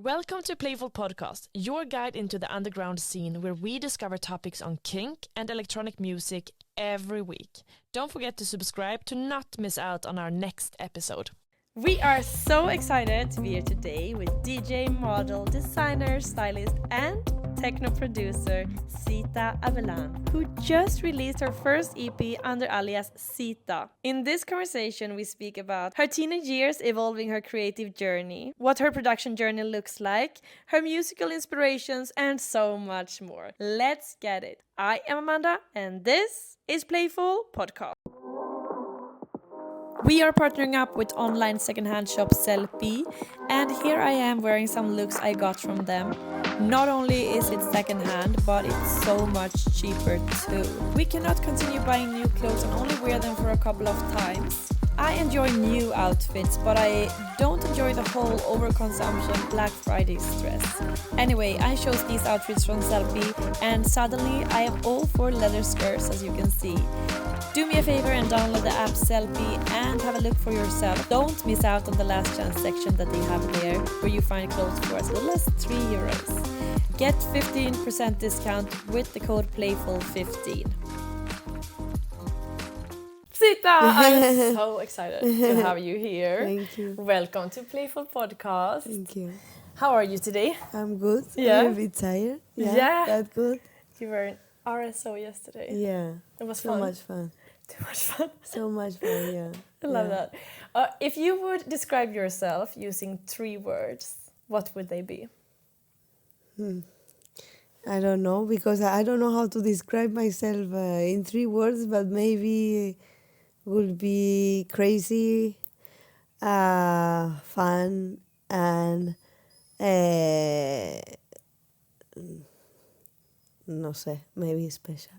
Welcome to Playful Podcast, your guide into the underground scene where we discover topics on kink and electronic music every week. Don't forget to subscribe to not miss out on our next episode. We are so excited to be here today with DJ, model, designer, stylist, and techno producer Sita Abellán, who just released her first EP under alias Sita. In this conversation, we speak about her teenage years evolving her creative journey, what her production journey looks like, her musical inspirations, and so much more. Let's get it. I am Amanda, and this is Playful Podcast. We are partnering up with online secondhand shop Sellpy, and here I am wearing some looks I got from them. Not only is it secondhand, but it's so much cheaper too. We cannot continue buying new clothes and only wear them for a couple of times. I enjoy new outfits, but I don't enjoy the whole overconsumption Black Friday stress. Anyway, I chose these outfits from Sellpy, and suddenly I am all for leather skirts, as you can see. Do me a favor and download the app Sellpy and have a look for yourself. Don't miss out on the last chance section that they have there, where you find clothes for as little as €3. Get 15% discount with the code PLAYFUL15. Sita, I'm so excited to have you here. Thank you. Welcome to Playful Podcast. Thank you. How are you today? I'm good. Yeah. I'm a bit tired. Yeah. That's good. You were in RSO yesterday. Yeah. It was so fun. much fun. Too much fun. So much fun, yeah. I love that. If you would describe yourself using 3 words, what would they be? I don't know, because I don't know how to describe myself in 3 words, but maybe would be crazy, fun, and no sé, maybe special.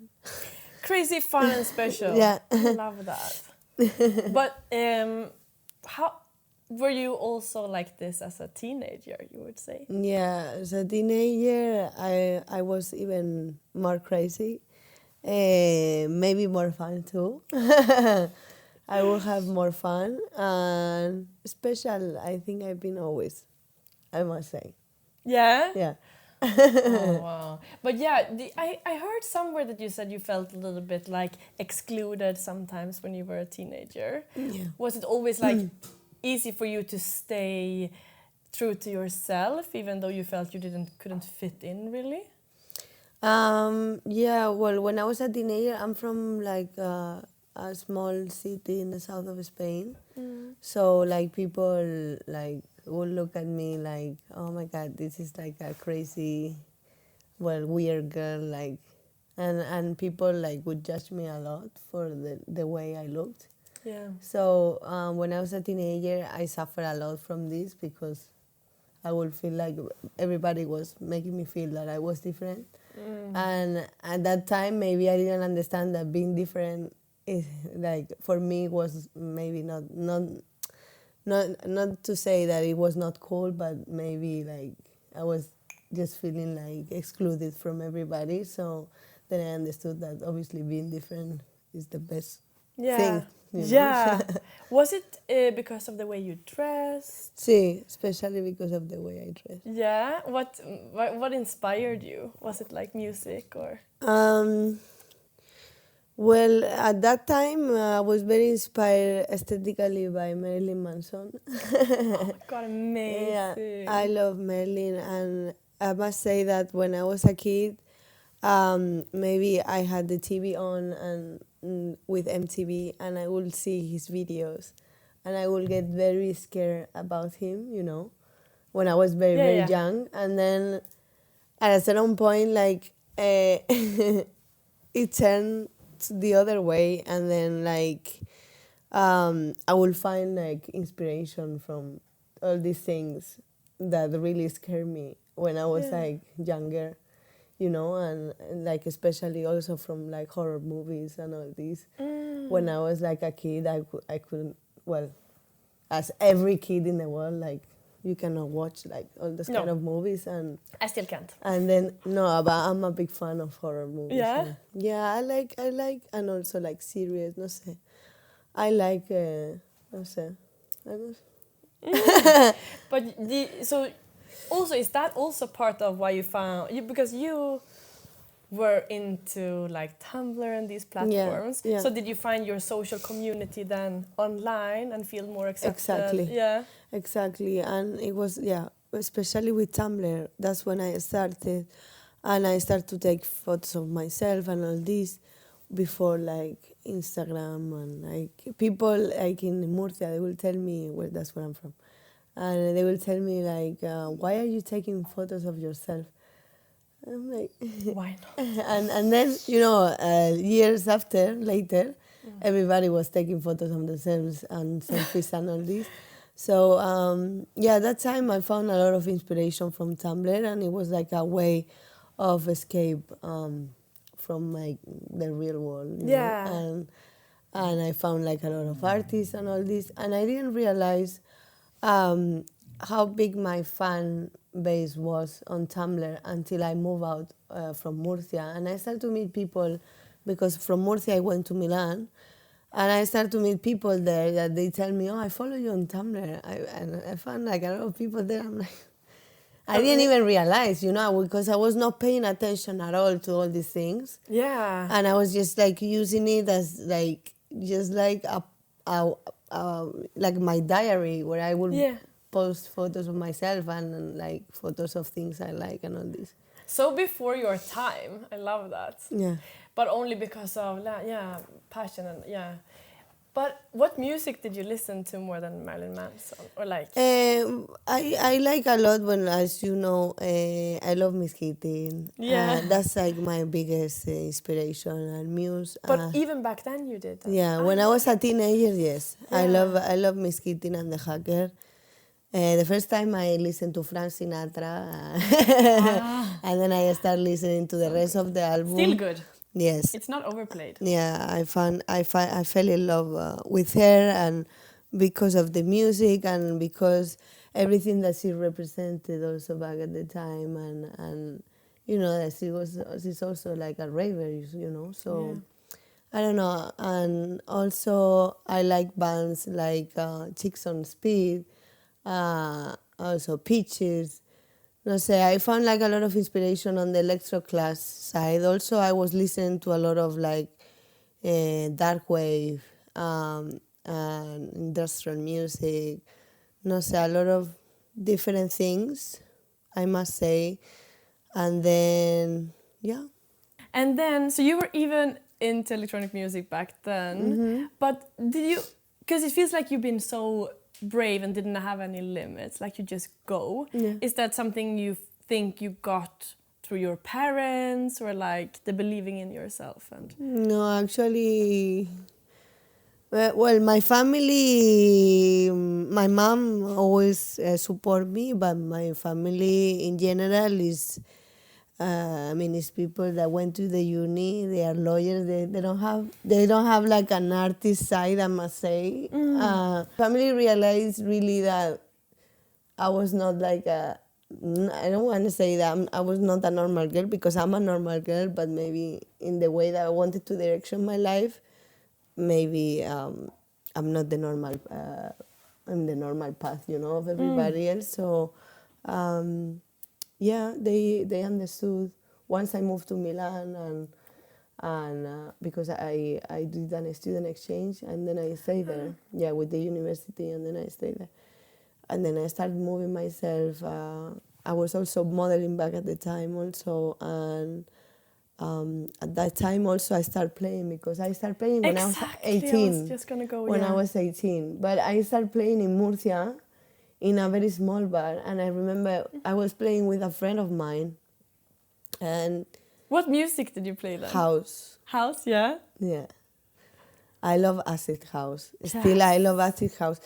Crazy, fun, and special. Yeah. I love that. But how were you also like this as a teenager, you would say? Yeah, as a teenager, I was even more crazy, maybe more fun too. I will have more fun, and special, I think I've been always, I must say. Yeah? Yeah. Oh, wow. But yeah, I heard somewhere that you said you felt a little bit like excluded sometimes when you were a teenager. Yeah. Was it always like easy for you to stay true to yourself, even though you felt you couldn't fit in really? Yeah, well, when I was a teenager, I'm from like a small city in the south of Spain. So like people like would look at me like, oh my God, this is like a crazy, well, weird girl, like, and people like would judge me a lot for the way I looked. Yeah. So when I was a teenager, I suffered a lot from this, because I would feel like everybody was making me feel that I was different. And at that time, maybe I didn't understand that being different is like, for me, was maybe not to say that it was not cool, but maybe like I was just feeling like excluded from everybody. So then I understood that obviously being different is the best thing. You know? Yeah. Was it because of the way you dressed? Sí, especially because of the way I dress. Yeah. What inspired you? Was it like music or? Well, at that time, I was very inspired aesthetically by Marilyn Manson. Oh my God, amazing. Yeah, I love Marilyn, and I must say that when I was a kid, maybe I had the TV on and with MTV, and I would see his videos, and I would get very scared about him, you know, when I was very young. And then at a certain point, like, it turned the other way, and then like I will find like inspiration from all these things that really scared me when I was like younger, you know, and like especially also from like horror movies and all these. When I was like a kid, I couldn't, well, as every kid in the world, like you cannot watch like all those kind of movies, and I still can't. And then but I'm a big fan of horror movies. Yeah? Yeah, I like, and also like series. No sé, I like, no sé, I don't. But so Also, is that also part of why you found you, because you were into like Tumblr and these platforms? Yeah. So did you find your social community then online and feel more accepted? Exactly. Yeah. Exactly. And it was, especially with Tumblr, that's when I started. And I started to take photos of myself and all this before like Instagram and like people like in Murcia, they will tell me, well, that's where I'm from. And they will tell me like, why are you taking photos of yourself? I'm like, Why not? and then, years later, everybody was taking photos of themselves and selfies and all this. So, that time I found a lot of inspiration from Tumblr, and it was like a way of escape from like the real world. you know? And I found like a lot of artists and all this, and I didn't realize how big my fan base was on Tumblr until I moved out from Murcia, and I started to meet people because from Murcia I went to Milan, and I started to meet people there that they tell me, "Oh, I follow you on Tumblr," and I found like a lot of people there. I'm like, I didn't even realize, because I was not paying attention at all to all these things. Yeah. And I was just like using it as like just like a like my diary where I would post photos of myself and like photos of things I like and all this. So before your time, I love that. Yeah. But only because of passion and But what music did you listen to more than Marilyn Manson or like? I like a lot when, as you know, I love Miss Keating. Yeah. That's like my biggest inspiration and muse. But even back then you did that. Yeah, when I was a teenager, yes. I love Miss Keating and the Hacker. The first time I listened to Frank Sinatra, and then I started listening to the rest of the album. Still good. Yes. It's not overplayed. Yeah, I fell in love with her, and because of the music and because everything that she represented also back at the time, and that she's also like a raver, so I don't know. And also I like bands like Chicks on Speed, also Peaches. No sé, I found like a lot of inspiration on the electro class side. Also, I was listening to a lot of like dark wave, and industrial music. No sé, a lot of different things, I must say. And then, And then, so you were even into electronic music back then, but did you, because it feels like you've been so brave and didn't have any limits, like you just go. Yeah. Is that something you think you got through your parents or like the believing in yourself? And no, actually, well, my family, my mom always support me, but my family in general is, it's people that went to the uni. They are lawyers. They don't have like an artist side, I must say. Family realized really that I was not like I don't want to say that I was not a normal girl, because I'm a normal girl, but maybe in the way that I wanted to direction my life, maybe I'm not the normal. I'm the normal path, of everybody else. So. They understood once I moved to Milan, and because I did a student exchange, and then I stayed there, with the university, and then I stayed there. And then I started moving myself. I was also modeling back at the time also, and at that time also I started playing, because I started playing when I was 18. I was just gonna go, when I was 18. But I started playing in Murcia, in a very small bar, and I remember I was playing with a friend of mine, and what music did you play then? House. House, yeah. Yeah, I love acid house. Still, I love acid house,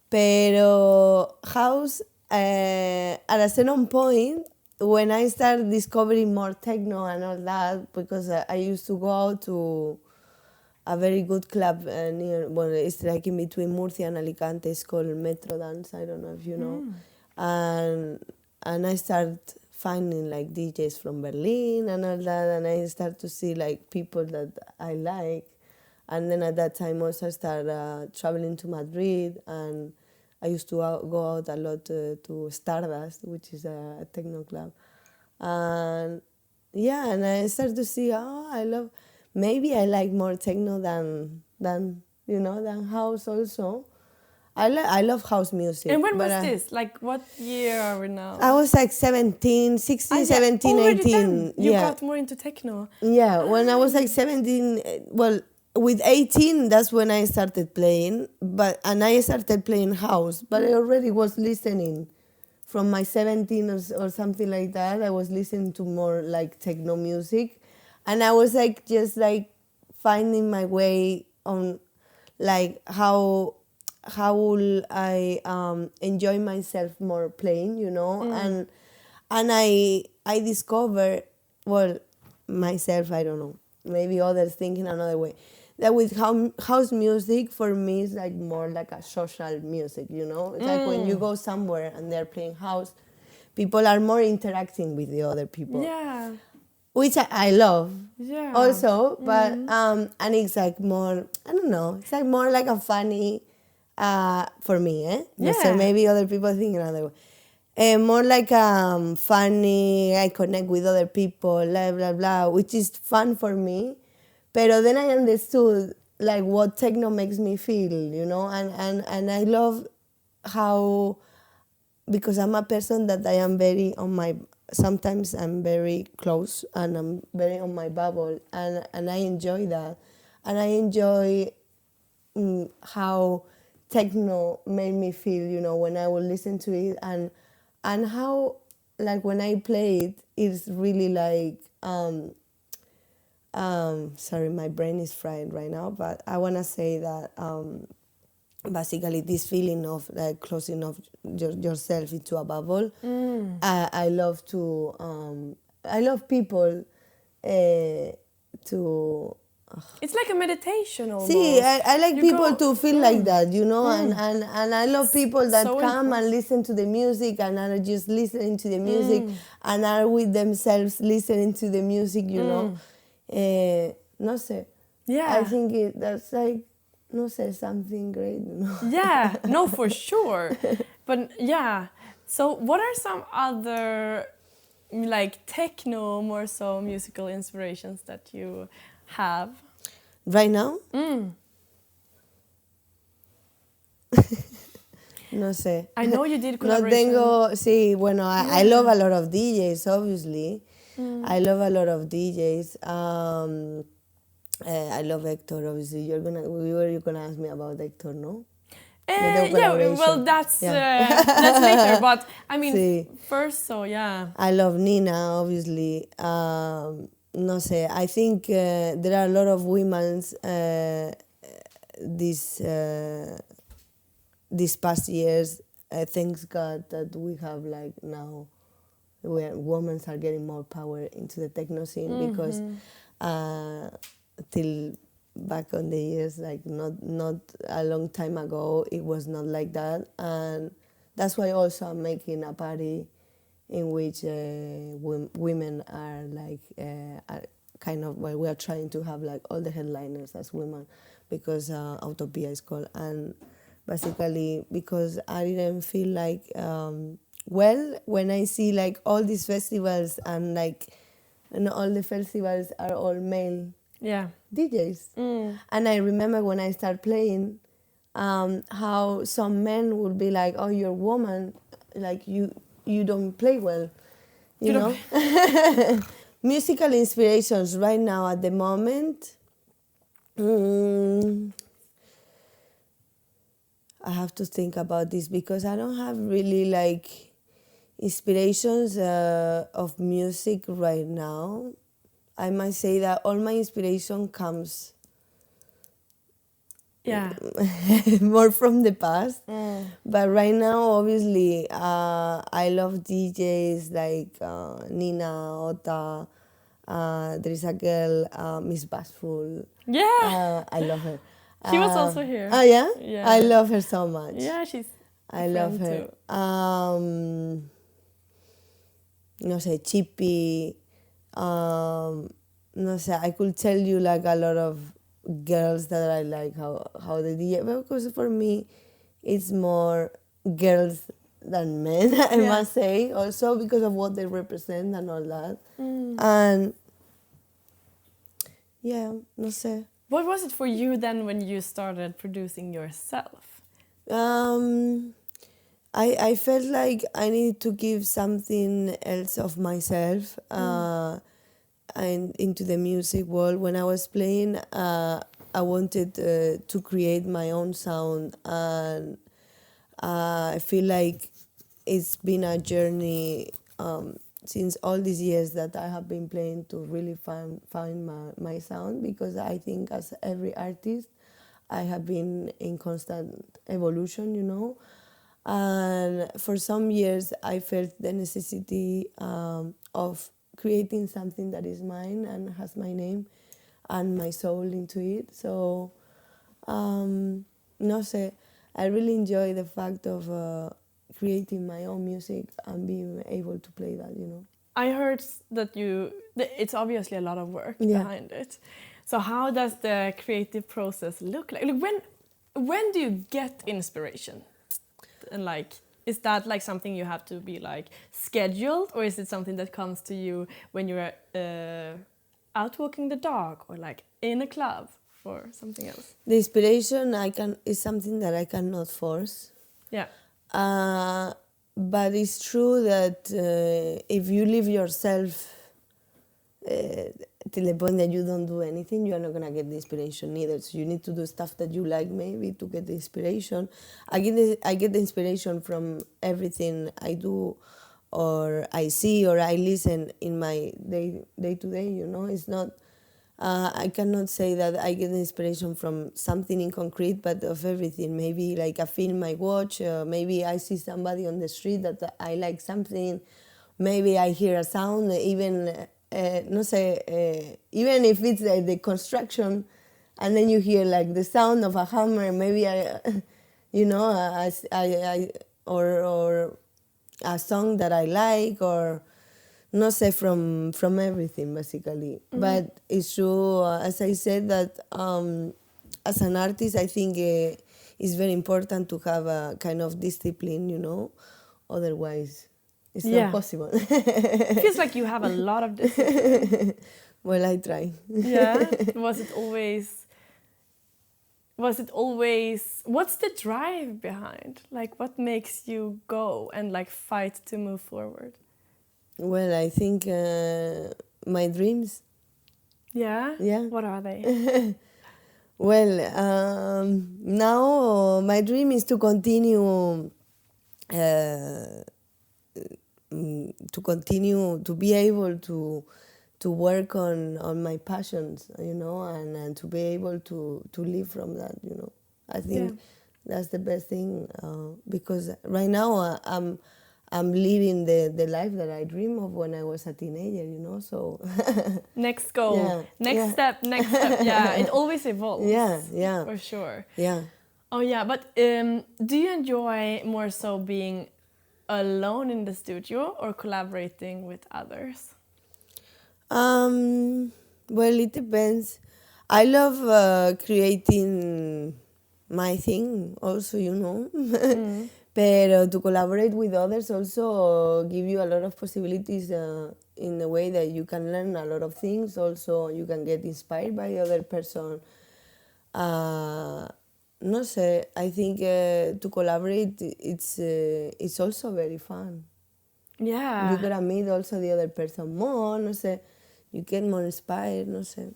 pero house at a certain point when I started discovering more techno and all that, because I used to go out to a very good club it's like in between Murcia and Alicante. It's called Metro Dance. I don't know if you know. And I started finding like DJs from Berlin and all that, and I started to see like people that I like. And then at that time also I started traveling to Madrid, and I used to go out a lot to Stardust, which is a techno club. And yeah, and I started to see, maybe I like more techno than house also. I love house music. And when was this? Like, what year are we now? I was like 16, 17, 18. Then you got more into techno. Yeah, when I was like 17, well, with 18, that's when I started playing. And I started playing house, but I already was listening. From my 17 or something like that, I was listening to more like techno music. And I was like, just like finding my way on like how will I enjoy myself more playing, and I discovered, well, myself, I don't know, maybe others thinking another way, that with house music for me is like more like a social music, it's like when you go somewhere and they're playing house, people are more interacting with the other people. Yeah. Which I love, also, but and it's like more, I don't know, it's like more like a funny, for me, So maybe other people think another way. More like funny, I connect with other people, blah blah blah, which is fun for me. But then I understood like what techno makes me feel, and I love how, because I'm a person that I am very sometimes I'm very close and I'm very on my bubble, and I enjoy that. And I enjoy how techno made me feel, when I would listen to it, and how, like, when I play it, it's really like, sorry, my brain is fried right now, but I want to say that basically this feeling of like closing off yourself into a bubble. I love people to. It's like a meditation almost. See, I like people to feel like that, and I love people that come and listen to the music and are just listening to the music and are with themselves listening to the music, no sé. Yeah. I think that's like, no sé, something great, Yeah, no, for sure. But yeah, so what are some other like techno, more so musical inspirations that you have? Right now? No sé. I know you did No collaboration. sí, bueno, I love a lot of DJs, obviously. I love a lot of DJs. I love Héctor, obviously. You're gonna ask me about Héctor, no? Yeah, well, that's later. But I mean, sí. First, so yeah. I love Nina, obviously. No sé. I think there are a lot of women these past years. Thanks God that we have like now, where women are getting more power into the techno scene, because till back on the years, like not a long time ago, it was not like that. And that's why also I'm making a party in which women are like are kind of, well, we are trying to have like all the headliners as women, because Utopia is called. And basically because I didn't feel like well, when I see like all these festivals and like, all the festivals are all male DJs. And I remember when I started playing, how some men would be like, oh, you're a woman, like you don't play well, you know? Musical inspirations right now at the moment, I have to think about this, because I don't have really like inspirations of music right now. I might say that all my inspiration comes more from the past. But right now, obviously, I love DJs like Nina, Ota. There is a girl, Miss Bashful. Yeah. I love her. She was also here. Oh, yeah? Yeah. I love her so much. Yeah, she's I love her. Too. No sé, Chippy. No sé, I could tell you like a lot of girls that I like how they DJ, because for me it's more girls than men, I must say, also because of what they represent and all that. And yeah, no sé. What was it for you then when you started producing yourself? I felt like I needed to give something else of myself and into the music world. When I was playing, I wanted to create my own sound, and I feel like it's been a journey since all these years that I have been playing to really find my sound, because I think as every artist, I have been in constant evolution, you know. And for some years, I felt the necessity of creating something that is mine and has my name and my soul into it. So, no sé, I really enjoy the fact of creating my own music and being able to play that, you know. I heard that it's obviously a lot of work behind it. So how does the creative process look like? When do you get inspiration? And like, is that like something you have to be like scheduled, or is it something that comes to you when you're out walking the dog, or like in a club, or something else? The inspiration is something that I cannot force. Yeah. But it's true that if you leave yourself till the point that you don't do anything, you are not going to get the inspiration either. So you need to do stuff that you like maybe to get the inspiration. I get the inspiration from everything I do or I see or I listen in my day to day, you know. It's not, I cannot say that I get the inspiration from something in concrete, but of everything. Maybe like a film I watch, maybe I see somebody on the street that I like something, maybe I hear a sound, even... no sé, even if it's the construction, and then you hear like the sound of a hammer, maybe or a song that I like, or no sé, from everything basically. But it's true, as I said, that as an artist, I think it's very important to have a kind of discipline, you know, otherwise. It's not possible. It feels like you have a lot of discipline. Well, I try. Yeah. Was it always... What's the drive behind? Like, what makes you go and like fight to move forward? Well, I think my dreams. Yeah? Yeah. What are they? Well, now my dream is to continue to be able to work on my passions, you know, and to be able to live from that, you know. I think that's the best thing, because right now I'm living the life that I dream of when I was a teenager, you know. So next goal, next step. Yeah, it always evolves. Yeah, for sure. Yeah. Oh yeah, but do you enjoy more so being alone in the studio or collaborating with others? Well, it depends. I love creating my thing also, you know. But to collaborate with others also give you a lot of possibilities in the way that you can learn a lot of things. Also, you can get inspired by the other person. No sé, I think to collaborate, it's also very fun. Yeah. You gotta meet also the other person more, no sé. You get more inspired, no sé.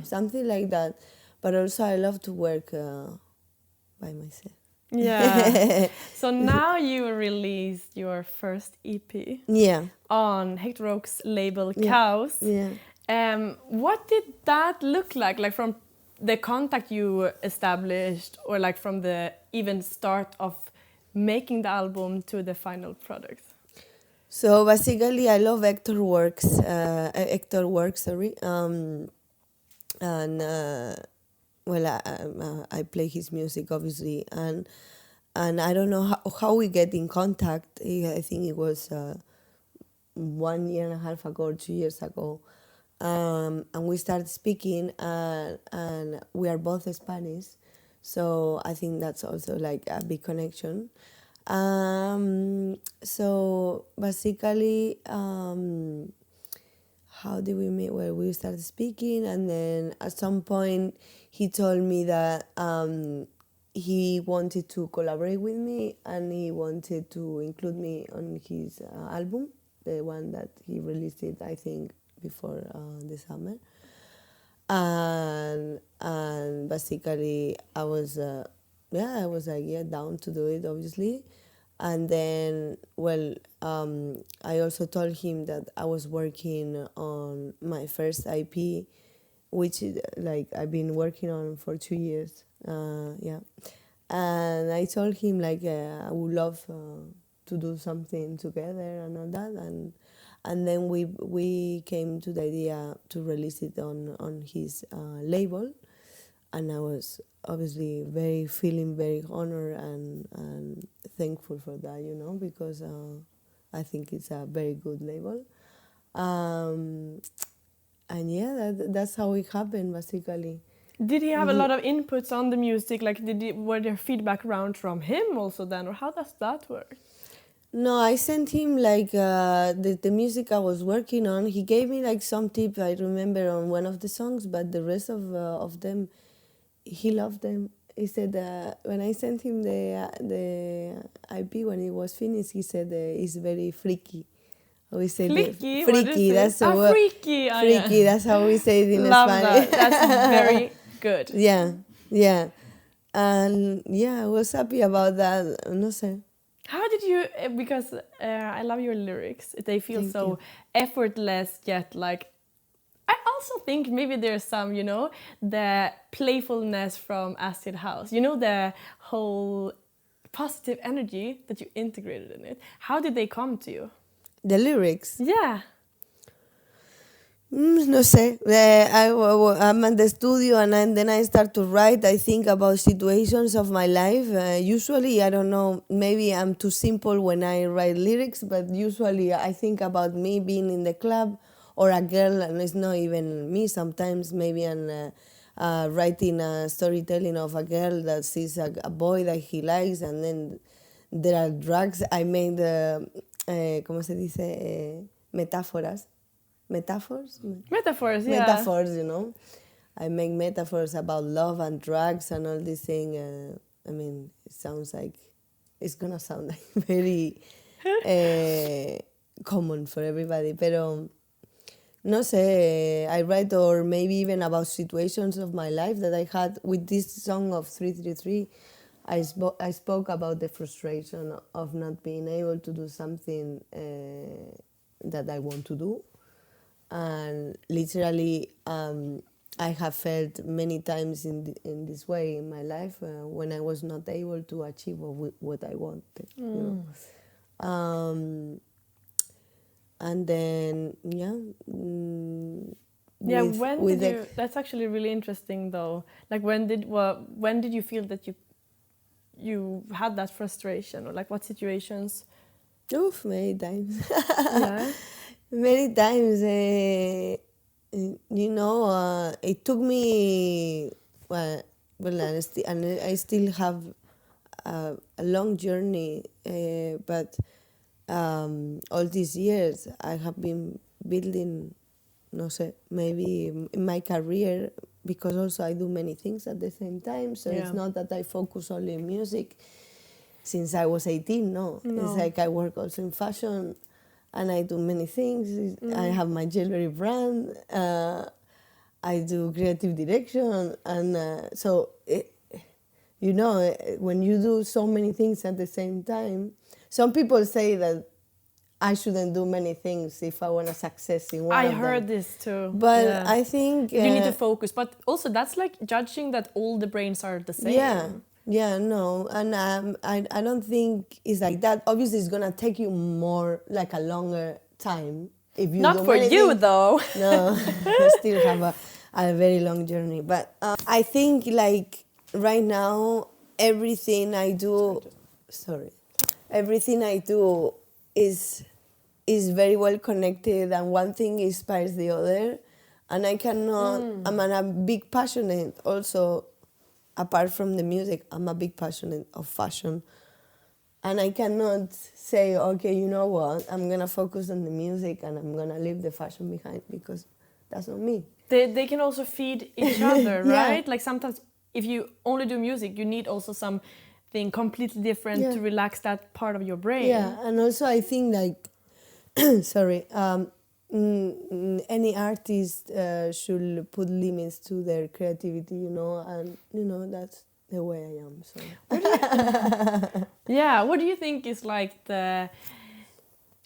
Something like that. But also I love to work by myself. Yeah. So now you released your first EP. Yeah. On Héctor Oaks' label KAOS. Yeah. What did that look like? Like from the contact you established, or like from the even start of making the album to the final product? So basically, I love Héctor Oaks, sorry. I play his music obviously, and I don't know how we get in contact. I think it was 1 year and a half ago, or 2 years ago. And we started speaking, and we are both Spanish, so I think that's also like a big connection. So basically, how did we meet? Well, we started speaking, and then at some point he told me that he wanted to collaborate with me, and he wanted to include me on his album, the one that he released it, I think, before the summer. And basically I was like, yeah, down to do it, obviously. And then, well, I also told him that I was working on my first IP, which is like I've been working on for 2 years. Yeah. And I told him like I would love to do something together and all that. And then we came to the idea to release it on his label. And I was obviously feeling very honored and thankful for that, because I think it's a very good label. And yeah, that's how it happened, basically. Did he have a lot of inputs on the music? Like, were there feedback round from him also then, or how does that work? No, I sent him like the music I was working on. He gave me like some tips I remember on one of the songs, but the rest of them, he loved them. He said when I sent him the IP when it was finished, he said it's very freaky. We say freaky. Freaky. That's the word. Freaky. Freaky. Yeah. That's how we say it in Love Spanish. That. That's very good. Yeah, and yeah, I was happy about that. No sé. How did you? Because I love your lyrics. They feel Thank so you. effortless, yet like. I also think maybe there's some, the playfulness from Acid House. The whole positive energy that you integrated in it. How did they come to you? The lyrics? Yeah. No sé. I'm at the studio and then I start to write. I think about situations of my life. Usually, I don't know, maybe I'm too simple when I write lyrics, but usually I think about me being in the club or a girl, and it's not even me. Sometimes maybe I'm writing a storytelling of a girl that sees a boy that he likes, and then there are drugs. I made, ¿cómo se dice? Metáforas. Metaphors? Metaphors, yeah. Metaphors, I make metaphors about love and drugs and all these things. I mean, it's gonna sound like very common for everybody, pero no sé, I write, or maybe even about situations of my life that I had. With this song of 333, I spoke about the frustration of not being able to do something that I want to do. And literally, I have felt many times in this way in my life when I was not able to achieve what I wanted. And then, yeah. That's actually really interesting, though. Like, when did you feel that you had that frustration, or like what situations? Oof, many times. Yeah. Many times, it took me, and I still have a long journey, but all these years I have been building, no sé, maybe in my career, because also I do many things at the same time, so it's not that I focus only in music since I was 18, no. It's like I work also in fashion, and I do many things. I have my jewelry brand. I do creative direction. And so, when you do so many things at the same time, some people say that I shouldn't do many things if I want to success in one of them. I heard this too. But I think... you need to focus. But also, that's like judging that all the brains are the same. Yeah, no, and I don't think it's like that. Obviously, it's gonna take you more, like a longer time. If you not for you, though. No, I still have a very long journey. But I think, like, right now, everything I do is very well connected, and one thing inspires the other. And I cannot, I'm a big passionate also. Apart from the music, I'm a big passionate of fashion. And I cannot say, okay, you know what, I'm going to focus on the music and I'm going to leave the fashion behind, because that's not me. They can also feed each other, Yeah. right? Like sometimes if you only do music, you need also something completely different to relax that part of your brain. Yeah, and also I think like, sorry, any artist should put limits to their creativity, you know, and, you know, that's the way I am. So. Yeah, what do you think is like the,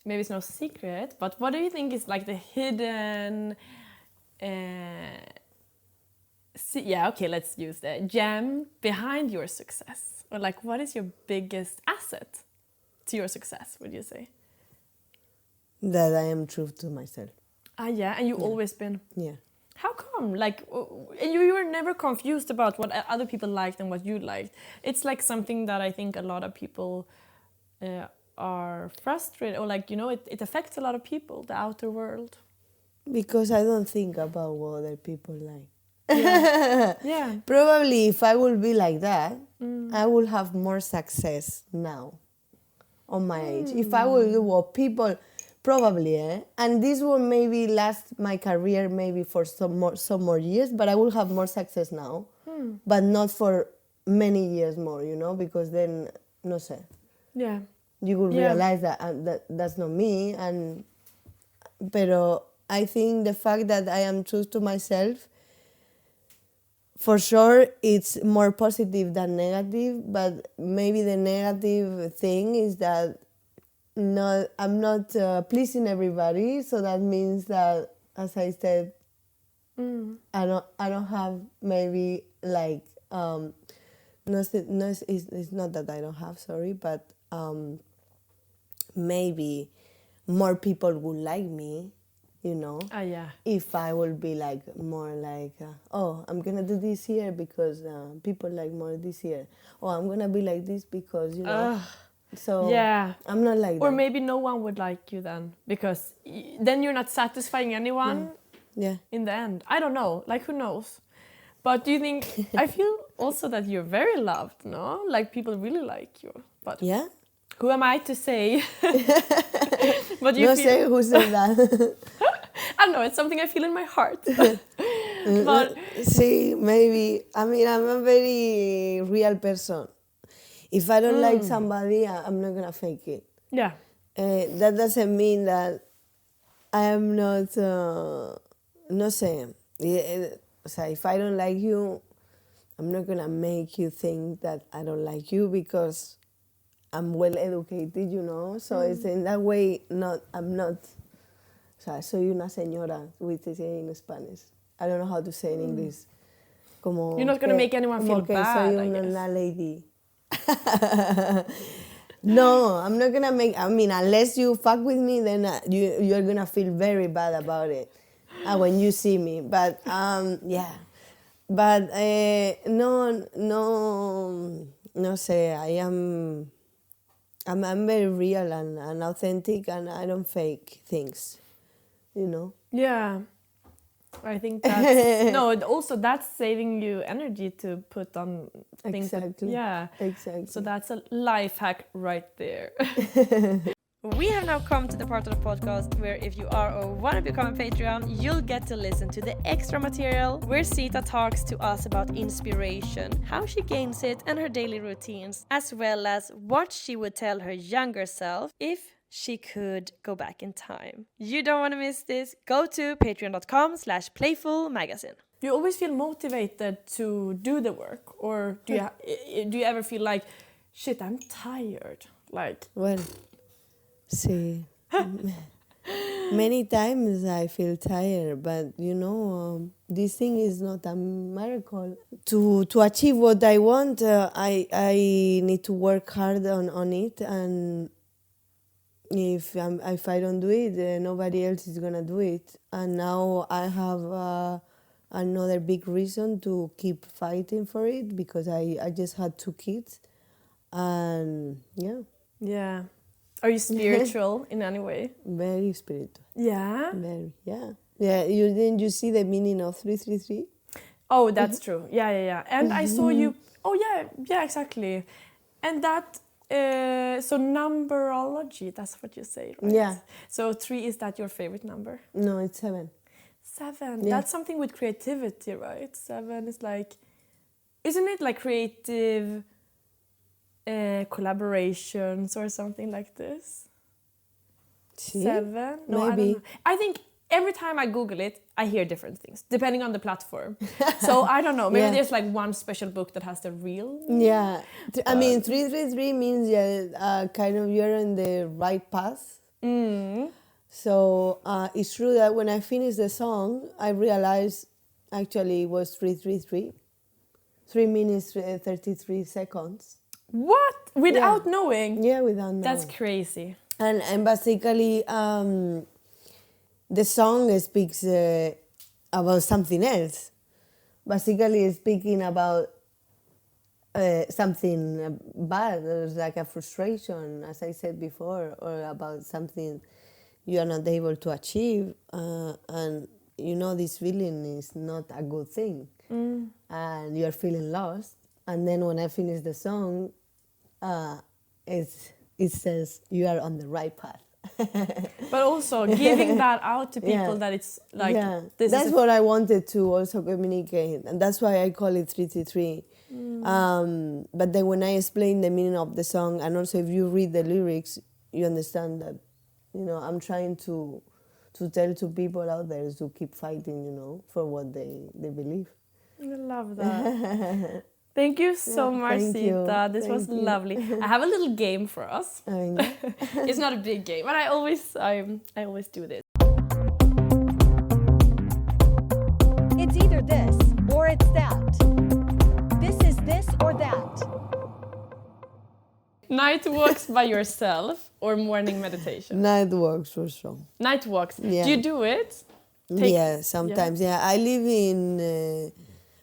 maybe it's no secret, but what do you think is like the hidden, let's use the gem behind your success? Or like, what is your biggest asset to your success, would you say? That I am true to myself. Yeah, and you always been. Yeah. How come? Like, you were never confused about what other people liked and what you liked. It's like something that I think a lot of people are frustrated, or like, you know, it affects a lot of people, the outer world. Because I don't think about what other people like. Yeah. Yeah. Probably if I would be like that, I would have more success now on my age. If I would do what people, probably, and this will maybe last my career maybe for some more years, but I will have more success now, but not for many years more, you know, because then, no sé. Yeah. You will realize that that's not me, pero I think the fact that I am true to myself, for sure, it's more positive than negative, but maybe the negative thing is that I'm not pleasing everybody, so that means that, as I said, I don't have maybe like it's not that I don't have, sorry, but maybe more people would like me, you know. Yeah. If I will be like more like, I'm gonna do this here because people like more this here. Or I'm gonna be like this because, you know. So yeah. I'm not like that. Or maybe no one would like you then, because then you're not satisfying anyone in the end. I don't know, like who knows? But do you think, I feel also that you're very loved, no? Like people really like you. But yeah? Who am I to say? But you say who said that. I don't know, it's something I feel in my heart. But see, maybe, I mean, I'm a very real person. If I don't like somebody, I'm not gonna fake it. Yeah. That doesn't mean that I am not, no sé. So if I don't like you, I'm not gonna make you think that I don't like you because I'm well educated, you know. So it's in that way. I'm not. O sea, soy una señora, we say in Spanish. I don't know how to say in English. Como you're not gonna make anyone feel bad. Soy una lady. No, I'm not gonna make. I mean, unless you fuck with me, then you're gonna feel very bad about it when you see me. But yeah, but no sé. I'm very real and authentic, and I don't fake things, you know. Yeah. I think that's also that's saving you energy to put on things. Exactly. Exactly. So that's a life hack right there. We have now come to the part of the podcast where if you are or want to become a Patreon, you'll get to listen to the extra material where Sita talks to us about inspiration, how she gains it and her daily routines, as well as what she would tell her younger self if she could go back in time. You don't want to miss this. Go to patreon.com/playfulmagazine. Do you always feel motivated to do the work, or do you ever feel like, shit, I'm tired? Like, well, see, many times I feel tired, but you know, this thing is not a miracle. To achieve what I want, I need to work hard on it, and if I don't do it, nobody else is gonna do it. And now I have another big reason to keep fighting for it, because I just had 2 kids, and yeah. Are you spiritual in any way? Very spiritual. Yeah. Very, yeah. Yeah. You see the meaning of 333? Oh, that's true. Yeah. And I saw you. Oh, yeah, exactly. And that So Numerology, that's what you say, right? Yeah. So 3, is that your favorite number? No, it's 7. 7. Yeah. That's something with creativity, right? 7 is like, isn't it like creative collaborations or something like this? See? 7? No, I don't Maybe. know. I think every time I Google it, I hear different things, depending on the platform. So I don't know, maybe Yeah. there's like one special book that has the real. Yeah. I mean, 333 means kind of you're on the right path. Mm. So it's true that when I finished the song, I realized actually it was 333. 3 minutes, 33 seconds. What? Without knowing? Yeah, without knowing. That's crazy. And basically, the song speaks about something else. Basically, it's speaking about something bad, or like a frustration, as I said before, or about something you are not able to achieve. And you know this feeling is not a good thing. And you're feeling lost. And then when I finish the song, it says you are on the right path. But also giving that out to people that it's like this that's is what I wanted to also communicate, and that's why I call it 333. But then when I explain the meaning of the song, and also if you read the lyrics, you understand that, you know, I'm trying to tell to people out there to keep fighting, you know, for what they believe. I love that. Thank you so much, thank you. Sita. This was Thank you. lovely. I have a little game for us. I mean, It's not a big game, but I always do this. It's either this or it's that. This is this or that. Night walks by yourself or morning meditation? night walks for sure. Night walks. Yeah. Do you do it? Yeah, sometimes. Yeah,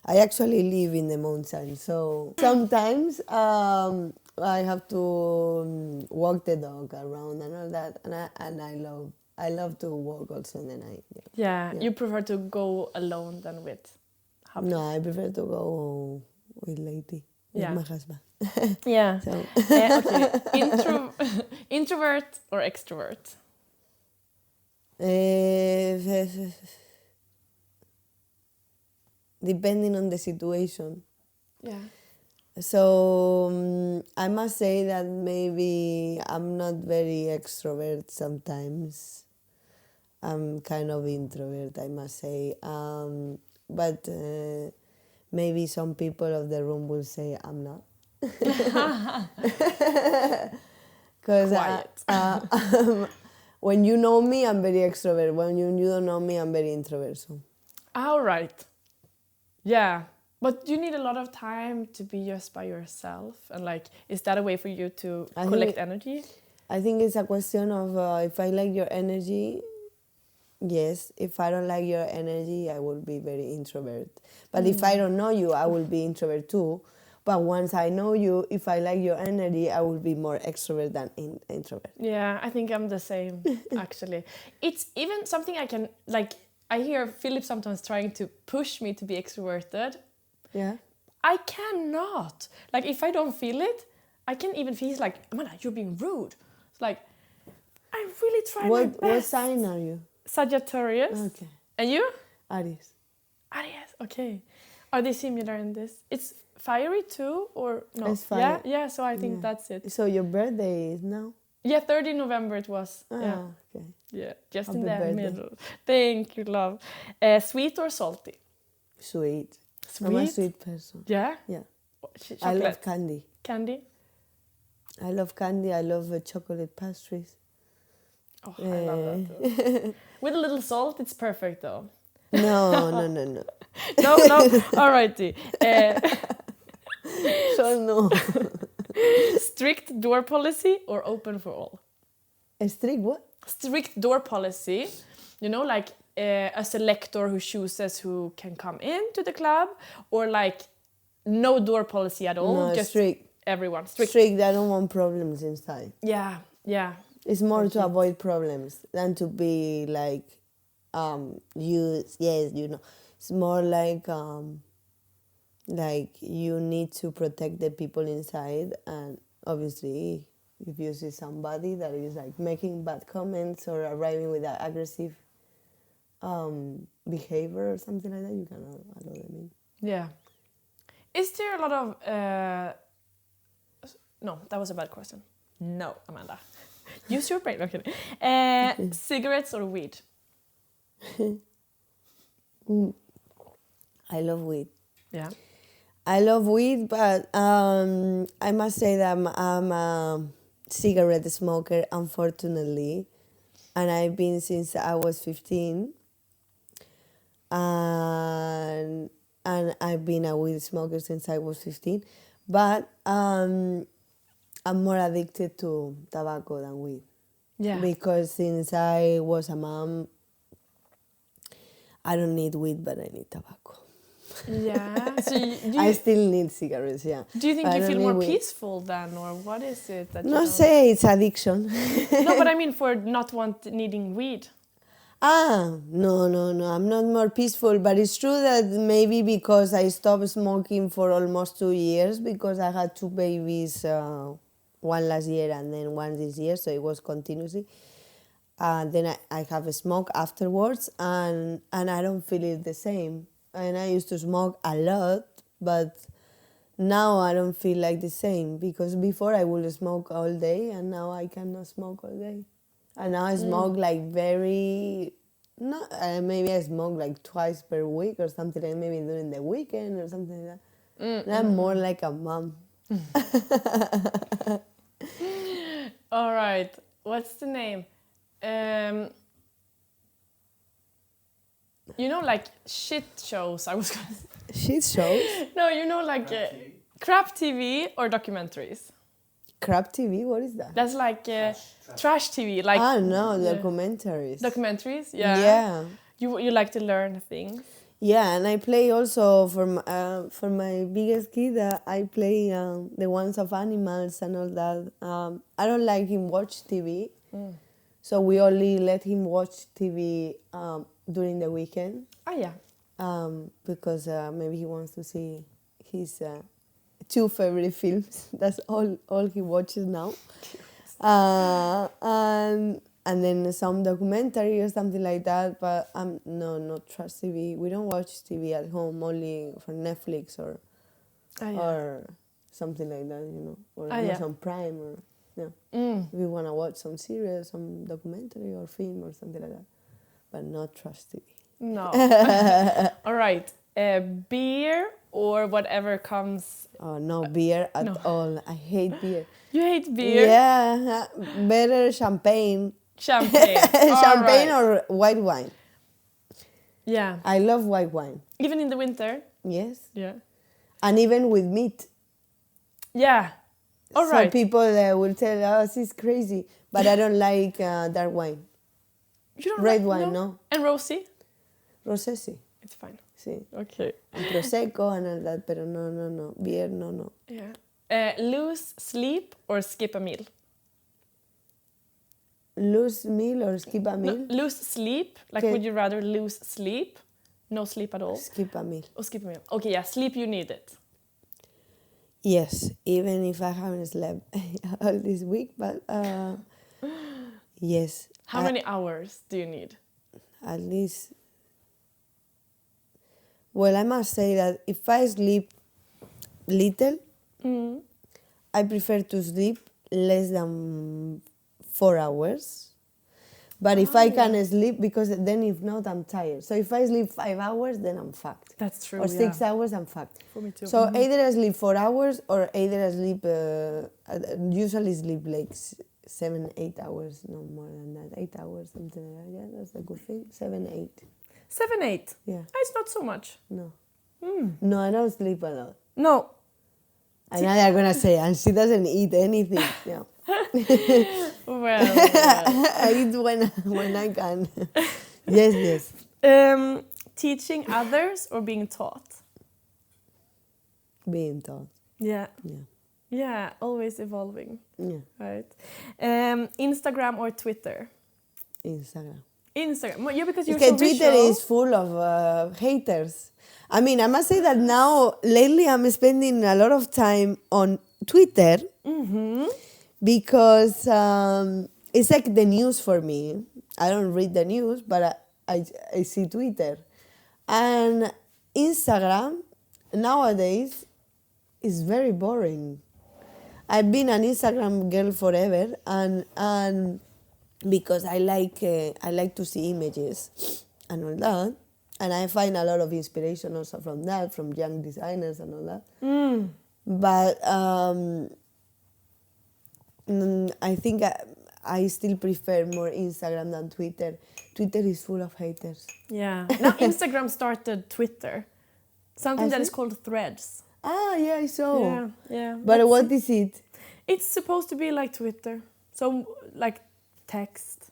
I actually live in the mountains, so sometimes I have to walk the dog around and all that, and I love to walk also in the night. Yeah. You prefer to go alone than with hubby? No, I prefer to go with lady, with Yeah. my husband. Yeah. So Okay. Introvert or extrovert? Depending on the situation. Yeah. So I must say that maybe I'm not very extrovert sometimes. I'm kind of introvert, I must say. But maybe some people of the room will say I'm not. Because when you know me, I'm very extrovert. When you don't know me, I'm very introvert. So. All right. Yeah. But you need a lot of time to be just by yourself. And like, is that a way for you to collect energy? I think it's a question of if I like your energy, yes. If I don't like your energy, I will be very introvert. But if I don't know you, I will be introvert too. But once I know you, if I like your energy, I will be more extrovert than introvert. Yeah, I think I'm the same, actually. It's even something I can, like, I hear Philip sometimes trying to push me to be extroverted. Yeah. I cannot. Like, if I don't feel it, I can even feel like, Amanda, you're being rude. It's like, I really try my best. What sign are you? Sagittarius. Okay. And you? Aries. Aries, okay. Are they similar in this? It's fiery too, or no? It's fire. Yeah, so I think that's it. So your birthday is now? Yeah, 30 November it was. Yeah. Okay. Yeah, just Happy in the birthday. middle. Thank you, love. Sweet or salty? Sweet. Sweet? I'm a sweet person. Yeah? Yeah. Chocolate. I love candy. Candy? I love candy. I love Oh, chocolate pastries. I love that too. With a little salt, it's perfect though. No. No, alrighty. So no. Strict door policy or open for all? A strict what? Strict door policy, you know, like a selector who chooses who can come into the club, or like no door policy at all, No, just strict. everyone. Strict. Strict. I don't want problems inside. Yeah. It's more to avoid problems than to be like, It's more like you need to protect the people inside, and obviously, if you see somebody that is like making bad comments or arriving with an aggressive behavior or something like that, you cannot allow them in. Yeah. Is there a lot of... No, that was a bad question. No, Amanda. Use your brain. Okay. Cigarettes or weed? I love weed. Yeah. I love weed, but I must say that I'm a cigarette smoker, unfortunately. And I've been since I was 15. And I've been a weed smoker since I was 15. But I'm more addicted to tobacco than weed. Yeah. Because since I was a mom, I don't need weed, but I need tobacco. Yeah. So I still need cigarettes, yeah. Do you think I you don't feel need more weed. peaceful then, or what is it that you No, don't... say it's addiction. No, but I mean for not needing weed. No. I'm not more peaceful, but it's true that maybe because I stopped smoking for almost 2 years because I had 2 babies, one last year and then one this year, so it was continuously. Then I have a smoke afterwards, and I don't feel it the same. And I used to smoke a lot, but now I don't feel like the same because before I would smoke all day, and now I cannot smoke all day. And now I smoke like maybe I smoke like twice per week or something, like maybe during the weekend or something like that. And I'm more like a mom. All right. What's the name? You know, like shit shows. I was gonna say. Shit shows? No, you know, like crap TV or documentaries. Crap TV? What is that? That's like trash TV. Like No, documentaries. Documentaries, yeah. Yeah. You like to learn things. Yeah, and I play also for my biggest kid. I play the ones of animals and all that. I don't like him watch TV, so we only let him watch TV during the weekend. Oh yeah. Because maybe he wants to see his 2 favorite films. That's all he watches now. And then some documentary or something like that. But no, not trust TV. We don't watch TV at home, only for Netflix or something like that, you know, or Amazon Prime or if we want to watch some series, some documentary or film or something like that. But not trust TV. No. All right. Beer or whatever comes. Oh, no beer at all. I hate beer. You hate beer? Yeah, better champagne. Champagne. Champagne or white wine. Yeah. I love white wine. Even in the winter? Yes. Yeah. And even with meat. Yeah. All right. Some people will tell us it's crazy, but I don't like dark wine. You don't Red wine, no. And rosé? Rosé, sí. It's fine. Sí. Okay. And prosecco and all that, pero no. Beer, no. Yeah. Lose sleep or skip a meal? Lose meal or skip a meal? No, lose sleep. Like, would you rather lose sleep? No sleep at all? Skip a meal. Or skip a meal. Okay, yeah, sleep you need it. Yes, even if I haven't slept all this week, but yes. How many hours do you need? At least. Well, I must say that if I sleep little, I prefer to sleep less than 4 hours. But if I can sleep, because then if not, I'm tired. So if I sleep 5 hours, then I'm fucked. That's true. Or 6 hours, I'm fucked. For me too. So either I sleep 4 hours or either I sleep, usually sleep like 7-8 hours, no more than that. 8 hours, something like that. Yeah, that's a good thing. 7-8. 7-8. Yeah. It's not so much. No. No, I don't sleep a lot. No. And now they're gonna say, and she doesn't eat anything. Yeah. Well. I eat when I can. Yes. Teaching others or being taught? Being taught. Yeah. Yeah. Yeah, always evolving. Yeah. Right. Instagram or Twitter? Instagram. Instagram. Yeah, because you're Okay, so Twitter visual. is full of haters. I mean, I must say that now, lately, I'm spending a lot of time on Twitter because it's like the news for me. I don't read the news, but I see Twitter. And Instagram nowadays is very boring. I've been an Instagram girl forever, and because I like to see images and all that, and I find a lot of inspiration also from that, from young designers and all that. But I think I still prefer more Instagram than Twitter. Twitter is full of haters. Yeah. Now Instagram started Twitter. Something that is called Threads. Ah, yeah, I saw. Yeah. But what is it? It's supposed to be like Twitter. So like text.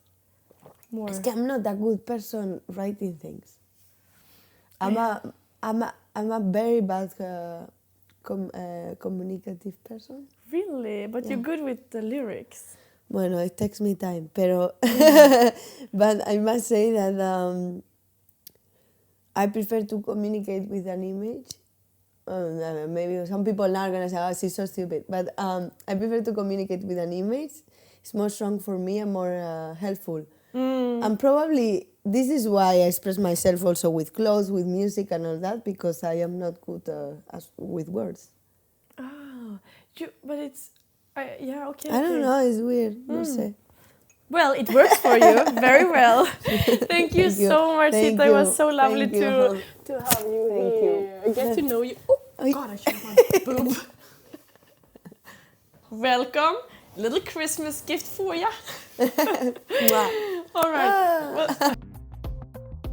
More. I'm not a good person writing things. I'm a very bad communicative person. Really? But you're good with the lyrics. Bueno, it takes me time, pero but I must say that I prefer to communicate with an image. Maybe some people are going to say, oh, she's so stupid. But I prefer to communicate with an image. It's more strong for me and more helpful. And probably this is why I express myself also with clothes, with music and all that, because I am not good with words. But it's... okay. I don't know, it's weird. No sé. Well, it works for you very well. Thank you so much, Sita. It was so lovely to have you here. Get to know you. Oh, God, I should have one boob. Welcome. Little Christmas gift for ya. All right. Well,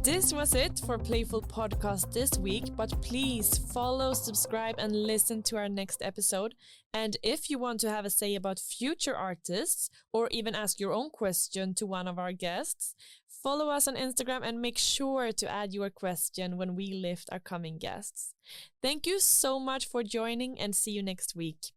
This was it for Playful Podcast this week, but please follow, subscribe, and listen to our next episode. And if you want to have a say about future artists, or even ask your own question to one of our guests, follow us on Instagram and make sure to add your question when we lift our coming guests. Thank you so much for joining, and see you next week.